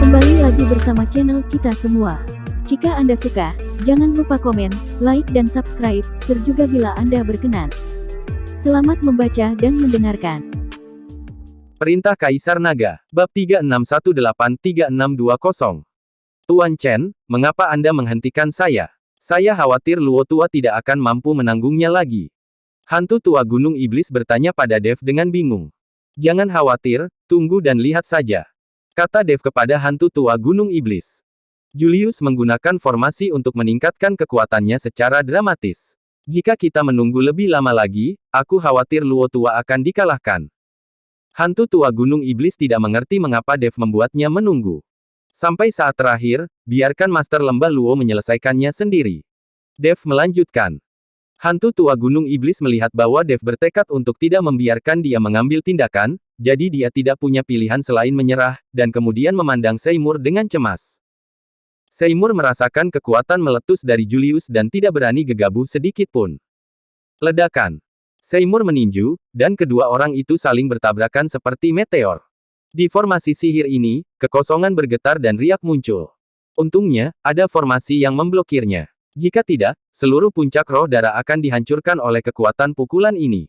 Kembali lagi bersama channel kita semua. Jika Anda suka, jangan lupa komen, like dan subscribe, share juga bila Anda berkenan. Selamat membaca dan mendengarkan. Perintah Kaisar Naga, Bab 3618-3620. Tuan Chen, mengapa Anda menghentikan saya? Saya khawatir Luo Tua tidak akan mampu menanggungnya lagi. Hantu tua Gunung Iblis bertanya pada Dev dengan bingung. Jangan khawatir, tunggu dan lihat saja, kata Dev kepada hantu tua Gunung Iblis. Julius menggunakan formasi untuk meningkatkan kekuatannya secara dramatis. Jika kita menunggu lebih lama lagi, aku khawatir Luo Tua akan dikalahkan. Hantu tua Gunung Iblis tidak mengerti mengapa Dev membuatnya menunggu. Sampai saat terakhir, biarkan Master Lembah Luo menyelesaikannya sendiri. Dev melanjutkan. Hantu tua Gunung Iblis melihat bahwa Dev bertekad untuk tidak membiarkan dia mengambil tindakan, jadi dia tidak punya pilihan selain menyerah, dan kemudian memandang Seymour dengan cemas. Seymour merasakan kekuatan meletus dari Julius dan tidak berani gegabah sedikit pun. Ledakan. Seymour meninju, dan kedua orang itu saling bertabrakan seperti meteor. Di formasi sihir ini, kekosongan bergetar dan riak muncul. Untungnya, ada formasi yang memblokirnya. Jika tidak, seluruh puncak roh darah akan dihancurkan oleh kekuatan pukulan ini.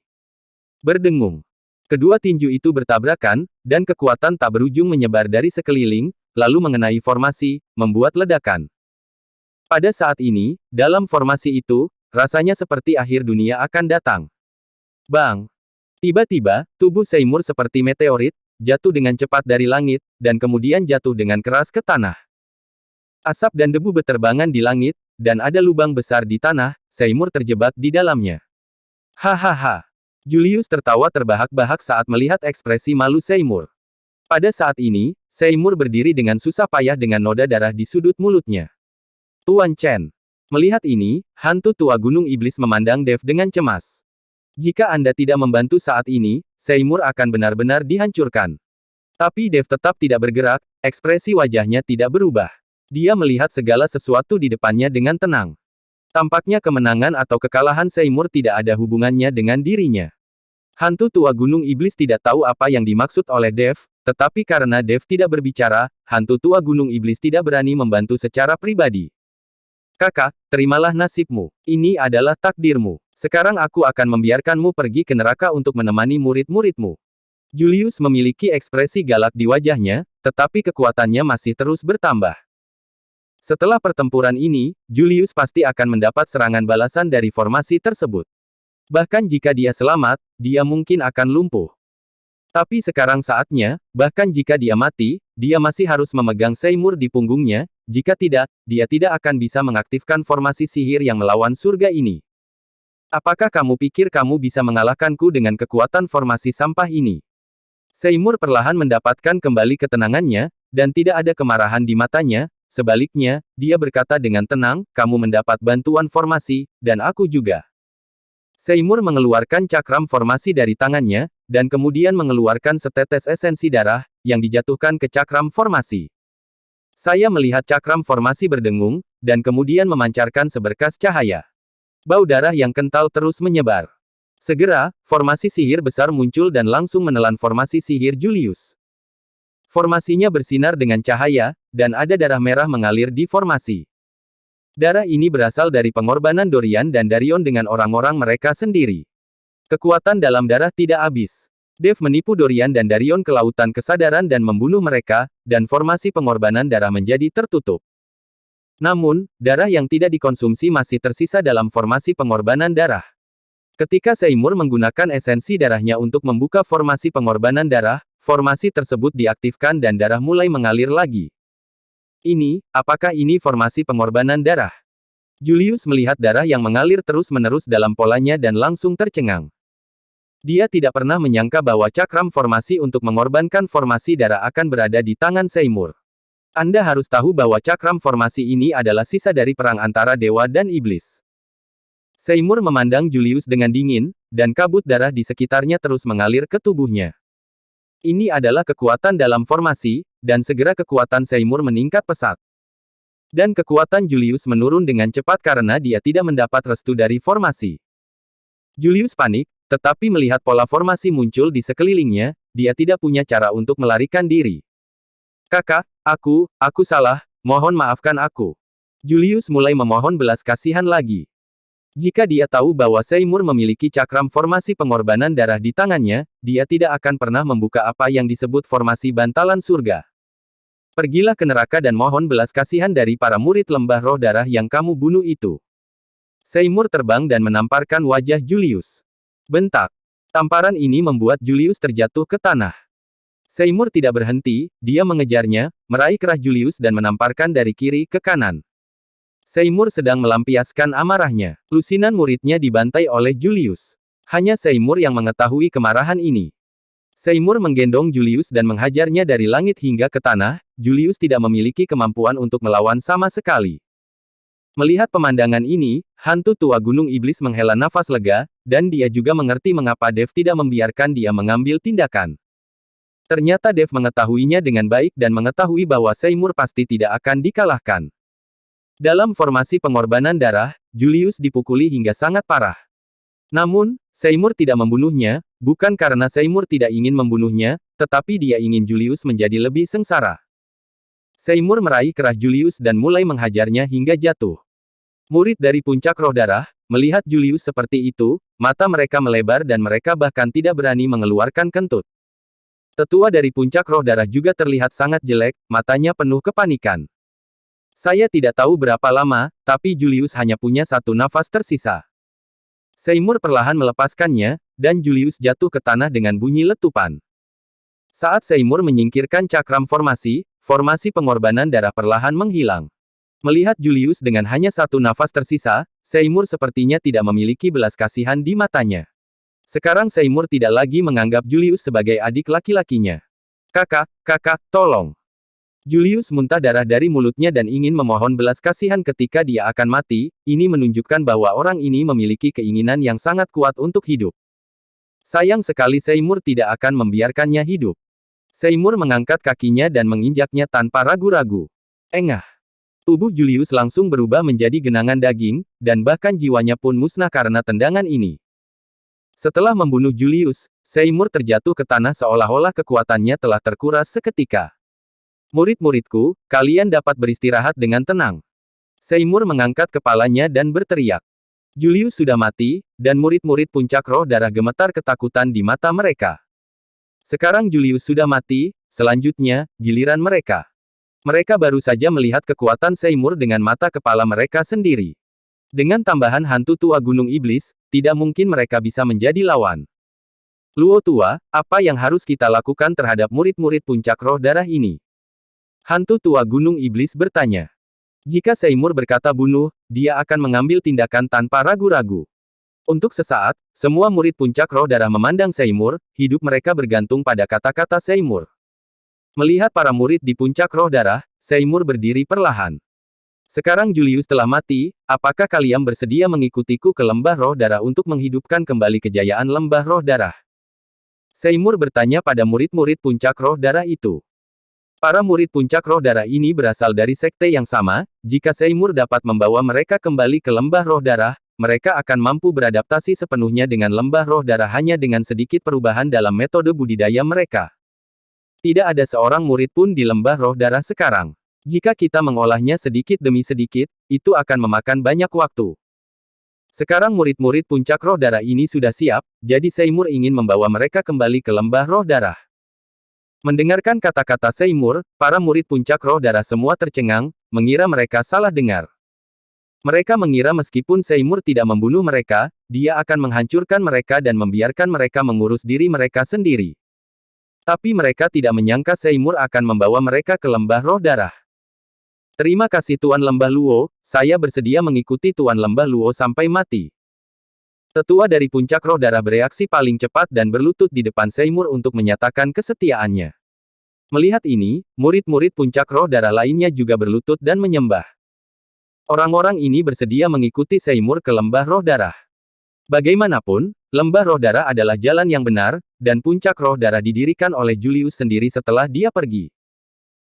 Berdengung. Kedua tinju itu bertabrakan, dan kekuatan tak berujung menyebar dari sekeliling, lalu mengenai formasi, membuat ledakan. Pada saat ini, dalam formasi itu, rasanya seperti akhir dunia akan datang. Bang! Tiba-tiba, tubuh Seymour seperti meteorit, jatuh dengan cepat dari langit, dan kemudian jatuh dengan keras ke tanah. Asap dan debu beterbangan di langit, dan ada lubang besar di tanah, Seymour terjebak di dalamnya. Hahaha. Julius tertawa terbahak-bahak saat melihat ekspresi malu Seymour. Pada saat ini, Seymour berdiri dengan susah payah dengan noda darah di sudut mulutnya. Tuan Chen. Melihat ini, hantu tua Gunung Iblis memandang Dev dengan cemas. Jika Anda tidak membantu saat ini, Seymour akan benar-benar dihancurkan. Tapi Dev tetap tidak bergerak, ekspresi wajahnya tidak berubah. Dia melihat segala sesuatu di depannya dengan tenang. Tampaknya kemenangan atau kekalahan Seymour tidak ada hubungannya dengan dirinya. Hantu tua Gunung Iblis tidak tahu apa yang dimaksud oleh Dev, tetapi karena Dev tidak berbicara, hantu tua Gunung Iblis tidak berani membantu secara pribadi. Kakak, terimalah nasibmu. Ini adalah takdirmu. Sekarang aku akan membiarkanmu pergi ke neraka untuk menemani murid-muridmu. Julius memiliki ekspresi galak di wajahnya, tetapi kekuatannya masih terus bertambah. Setelah pertempuran ini, Julius pasti akan mendapat serangan balasan dari formasi tersebut. Bahkan jika dia selamat, dia mungkin akan lumpuh. Tapi sekarang saatnya, bahkan jika dia mati, dia masih harus memegang Seymour di punggungnya, jika tidak, dia tidak akan bisa mengaktifkan formasi sihir yang melawan surga ini. Apakah kamu pikir kamu bisa mengalahkanku dengan kekuatan formasi sampah ini? Seymour perlahan mendapatkan kembali ketenangannya, dan tidak ada kemarahan di matanya. Sebaliknya, dia berkata dengan tenang, kamu mendapat bantuan formasi, dan aku juga. Seymour mengeluarkan cakram formasi dari tangannya, dan kemudian mengeluarkan setetes esensi darah, yang dijatuhkan ke cakram formasi. Saya melihat cakram formasi berdengung, dan kemudian memancarkan seberkas cahaya. Bau darah yang kental terus menyebar. Segera, formasi sihir besar muncul dan langsung menelan formasi sihir Julius. Formasinya bersinar dengan cahaya, dan ada darah merah mengalir di formasi. Darah ini berasal dari pengorbanan Dorian dan Darion dengan orang-orang mereka sendiri. Kekuatan dalam darah tidak habis. Dev menipu Dorian dan Darion ke lautan kesadaran dan membunuh mereka, dan formasi pengorbanan darah menjadi tertutup. Namun, darah yang tidak dikonsumsi masih tersisa dalam formasi pengorbanan darah. Ketika Seymour menggunakan esensi darahnya untuk membuka formasi pengorbanan darah, formasi tersebut diaktifkan dan darah mulai mengalir lagi. Apakah ini formasi pengorbanan darah? Julius melihat darah yang mengalir terus-menerus dalam polanya dan langsung tercengang. Dia tidak pernah menyangka bahwa cakram formasi untuk mengorbankan formasi darah akan berada di tangan Seymour. Anda harus tahu bahwa cakram formasi ini adalah sisa dari perang antara dewa dan iblis. Seymour memandang Julius dengan dingin, dan kabut darah di sekitarnya terus mengalir ke tubuhnya. Ini adalah kekuatan dalam formasi, dan segera kekuatan Seymour meningkat pesat. Dan kekuatan Julius menurun dengan cepat karena dia tidak mendapat restu dari formasi. Julius panik, Tetapi melihat pola formasi muncul di sekelilingnya, dia tidak punya cara untuk melarikan diri. Kakak, aku salah, mohon maafkan aku. Julius mulai memohon belas kasihan lagi. Jika dia tahu bahwa Seymour memiliki cakram formasi pengorbanan darah di tangannya, dia tidak akan pernah membuka apa yang disebut formasi bantalan surga. Pergilah ke neraka dan mohon belas kasihan dari para murid lembah roh darah yang kamu bunuh itu. Seymour terbang dan menamparkan wajah Julius. Bentak. Tamparan ini membuat Julius terjatuh ke tanah. Seymour tidak berhenti, dia mengejarnya, meraih kerah Julius dan menamparkan dari kiri ke kanan. Seymour sedang melampiaskan amarahnya. Lusinan muridnya dibantai oleh Julius. Hanya Seymour yang mengetahui kemarahan ini. Seymour menggendong Julius dan menghajarnya dari langit hingga ke tanah. Julius tidak memiliki kemampuan untuk melawan sama sekali. Melihat pemandangan ini, hantu tua Gunung Iblis menghela nafas lega, dan dia juga mengerti mengapa Dev tidak membiarkan dia mengambil tindakan. Ternyata Dev mengetahuinya dengan baik dan mengetahui bahwa Seymour pasti tidak akan dikalahkan. Dalam formasi pengorbanan darah, Julius dipukuli hingga sangat parah. Namun, Seymour tidak membunuhnya, bukan karena Seymour tidak ingin membunuhnya, tetapi dia ingin Julius menjadi lebih sengsara. Seymour meraih kerah Julius dan mulai menghajarnya hingga jatuh. Murid dari puncak roh darah, melihat Julius seperti itu, mata mereka melebar dan mereka bahkan tidak berani mengeluarkan kentut. Tetua dari puncak roh darah juga terlihat sangat jelek, matanya penuh kepanikan. Saya tidak tahu berapa lama, tapi Julius hanya punya satu nafas tersisa. Seymour perlahan melepaskannya, dan Julius jatuh ke tanah dengan bunyi letupan. Saat Seymour menyingkirkan cakram formasi pengorbanan darah perlahan menghilang. Melihat Julius dengan hanya satu nafas tersisa, Seymour sepertinya tidak memiliki belas kasihan di matanya. Sekarang Seymour tidak lagi menganggap Julius sebagai adik laki-lakinya. Kakak, tolong. Julius muntah darah dari mulutnya dan ingin memohon belas kasihan ketika dia akan mati. Ini menunjukkan bahwa orang ini memiliki keinginan yang sangat kuat untuk hidup. Sayang sekali Seymour tidak akan membiarkannya hidup. Seymour mengangkat kakinya dan menginjaknya tanpa ragu-ragu. Engah. Tubuh Julius langsung berubah menjadi genangan daging, dan bahkan jiwanya pun musnah karena tendangan ini. Setelah membunuh Julius, Seymour terjatuh ke tanah seolah-olah kekuatannya telah terkuras seketika. Murid-muridku, kalian dapat beristirahat dengan tenang. Seymour mengangkat kepalanya dan berteriak. Julius sudah mati, dan murid-murid puncak roh darah gemetar ketakutan di mata mereka. Sekarang Julius sudah mati, selanjutnya, giliran mereka. Mereka baru saja melihat kekuatan Seymour dengan mata kepala mereka sendiri. Dengan tambahan hantu tua Gunung Iblis, tidak mungkin mereka bisa menjadi lawan. Luo tua, apa yang harus kita lakukan terhadap murid-murid puncak roh darah ini? Hantu tua Gunung Iblis bertanya. Jika Seymour berkata bunuh, dia akan mengambil tindakan tanpa ragu-ragu. Untuk sesaat, semua murid puncak roh darah memandang Seymour, hidup mereka bergantung pada kata-kata Seymour. Melihat para murid di puncak roh darah, Seymour berdiri perlahan. Sekarang Julius telah mati, apakah kalian bersedia mengikutiku ke lembah roh darah untuk menghidupkan kembali kejayaan lembah roh darah? Seymour bertanya pada murid-murid puncak roh darah itu. Para murid puncak roh darah ini berasal dari sekte yang sama, jika Seymour dapat membawa mereka kembali ke lembah roh darah, mereka akan mampu beradaptasi sepenuhnya dengan lembah roh darah hanya dengan sedikit perubahan dalam metode budidaya mereka. Tidak ada seorang murid pun di lembah roh darah sekarang. Jika kita mengolahnya sedikit demi sedikit, itu akan memakan banyak waktu. Sekarang murid-murid puncak roh darah ini sudah siap, jadi Seymour ingin membawa mereka kembali ke lembah roh darah. Mendengarkan kata-kata Seymour, para murid puncak roh darah semua tercengang, mengira mereka salah dengar. Mereka mengira meskipun Seymour tidak membunuh mereka, dia akan menghancurkan mereka dan membiarkan mereka mengurus diri mereka sendiri. Tapi mereka tidak menyangka Seymour akan membawa mereka ke lembah roh darah. Terima kasih Tuan Lembah Luo, saya bersedia mengikuti Tuan Lembah Luo sampai mati. Tetua dari puncak roh darah bereaksi paling cepat dan berlutut di depan Seymour untuk menyatakan kesetiaannya. Melihat ini, murid-murid puncak roh darah lainnya juga berlutut dan menyembah. Orang-orang ini bersedia mengikuti Seymour ke lembah roh darah. Bagaimanapun, lembah roh darah adalah jalan yang benar, dan puncak roh darah didirikan oleh Julius sendiri setelah dia pergi.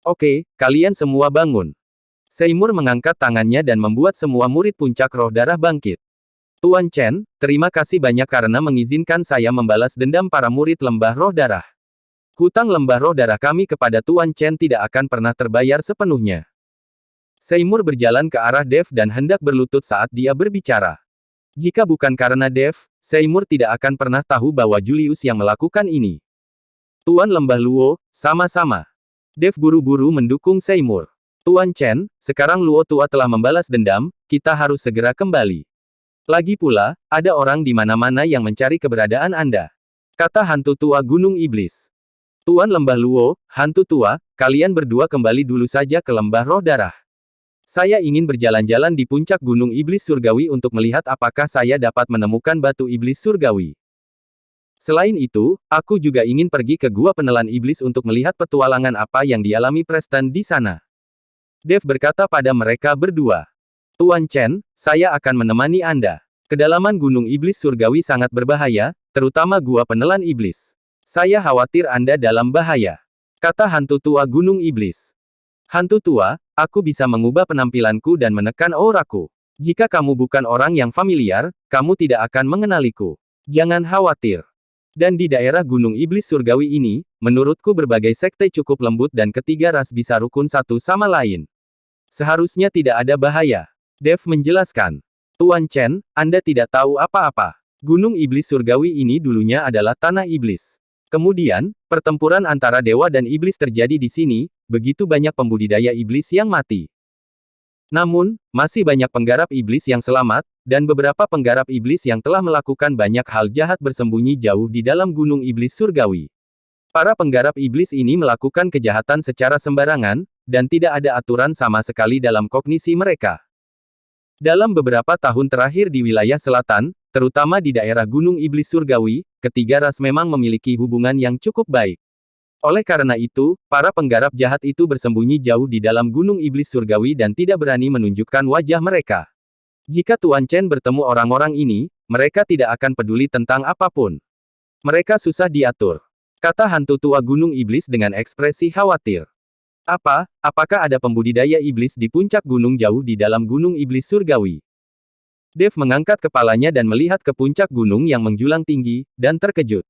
Oke, kalian semua bangun. Seymour mengangkat tangannya dan membuat semua murid puncak roh darah bangkit. Tuan Chen, terima kasih banyak karena mengizinkan saya membalas dendam para murid Lembah Roh Darah. Hutang Lembah Roh Darah kami kepada Tuan Chen tidak akan pernah terbayar sepenuhnya. Seymour berjalan ke arah Dev dan hendak berlutut saat dia berbicara. Jika bukan karena Dev, Seymour tidak akan pernah tahu bahwa Julius yang melakukan ini. Tuan Lembah Luo, sama-sama. Dev buru-buru mendukung Seymour. Tuan Chen, sekarang Luo tua telah membalas dendam, kita harus segera kembali. Lagi pula, ada orang di mana-mana yang mencari keberadaan Anda. Kata hantu tua Gunung Iblis. Tuan Lembah Luo, hantu tua, kalian berdua kembali dulu saja ke Lembah Roh Darah. Saya ingin berjalan-jalan di puncak Gunung Iblis Surgawi untuk melihat apakah saya dapat menemukan batu iblis surgawi. Selain itu, aku juga ingin pergi ke Gua Penelan Iblis untuk melihat petualangan apa yang dialami Preston di sana. Dev berkata pada mereka berdua. Tuan Chen, saya akan menemani Anda. Kedalaman Gunung Iblis Surgawi sangat berbahaya, terutama Gua Penelan Iblis. Saya khawatir Anda dalam bahaya. Kata hantu tua Gunung Iblis. Hantu tua, aku bisa mengubah penampilanku dan menekan auraku. Jika kamu bukan orang yang familiar, kamu tidak akan mengenaliku. Jangan khawatir. Dan di daerah Gunung Iblis Surgawi ini, menurutku berbagai sekte cukup lembut dan ketiga ras bisa rukun satu sama lain. Seharusnya tidak ada bahaya. Dev menjelaskan. Tuan Chen, Anda tidak tahu apa-apa. Gunung Iblis Surgawi ini dulunya adalah tanah iblis. Kemudian, pertempuran antara dewa dan iblis terjadi di sini, begitu banyak pembudidaya iblis yang mati. Namun, masih banyak penggarap iblis yang selamat, dan beberapa penggarap iblis yang telah melakukan banyak hal jahat bersembunyi jauh di dalam Gunung Iblis Surgawi. Para penggarap iblis ini melakukan kejahatan secara sembarangan, dan tidak ada aturan sama sekali dalam kognisi mereka. Dalam beberapa tahun terakhir di wilayah selatan, terutama di daerah Gunung Iblis Surgawi, ketiga ras memang memiliki hubungan yang cukup baik. Oleh karena itu, para penggarap jahat itu bersembunyi jauh di dalam Gunung Iblis Surgawi dan tidak berani menunjukkan wajah mereka. Jika Tuan Chen bertemu orang-orang ini, mereka tidak akan peduli tentang apapun. Mereka susah diatur. Kata hantu tua Gunung Iblis dengan ekspresi khawatir. Apakah ada pembudidaya iblis di puncak gunung jauh di dalam Gunung Iblis Surgawi? Dev mengangkat kepalanya dan melihat ke puncak gunung yang menjulang tinggi, dan terkejut.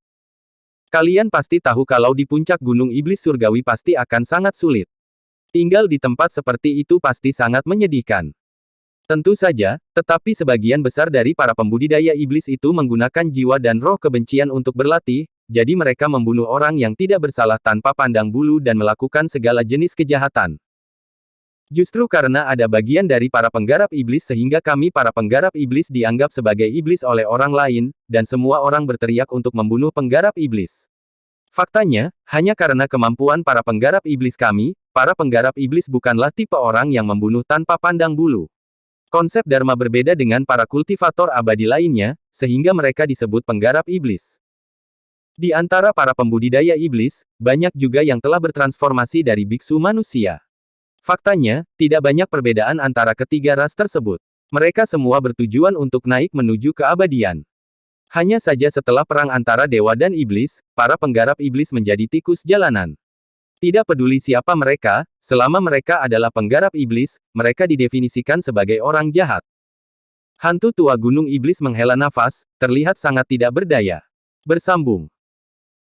Kalian pasti tahu kalau di puncak Gunung Iblis Surgawi pasti akan sangat sulit. Tinggal di tempat seperti itu pasti sangat menyedihkan. Tentu saja, tetapi sebagian besar dari para pembudidaya iblis itu menggunakan jiwa dan roh kebencian untuk berlatih, jadi mereka membunuh orang yang tidak bersalah tanpa pandang bulu dan melakukan segala jenis kejahatan. Justru karena ada bagian dari para penggarap iblis sehingga kami para penggarap iblis dianggap sebagai iblis oleh orang lain, dan semua orang berteriak untuk membunuh penggarap iblis. Faktanya, hanya karena kemampuan para penggarap iblis kami, para penggarap iblis bukanlah tipe orang yang membunuh tanpa pandang bulu. Konsep Dharma berbeda dengan para kultivator abadi lainnya, sehingga mereka disebut penggarap iblis. Di antara para pembudidaya iblis, banyak juga yang telah bertransformasi dari biksu manusia. Faktanya, tidak banyak perbedaan antara ketiga ras tersebut. Mereka semua bertujuan untuk naik menuju keabadian. Hanya saja setelah perang antara dewa dan iblis, para penggarap iblis menjadi tikus jalanan. Tidak peduli siapa mereka, selama mereka adalah penggarap iblis, mereka didefinisikan sebagai orang jahat. Hantu tua Gunung Iblis menghela nafas, terlihat sangat tidak berdaya. Bersambung.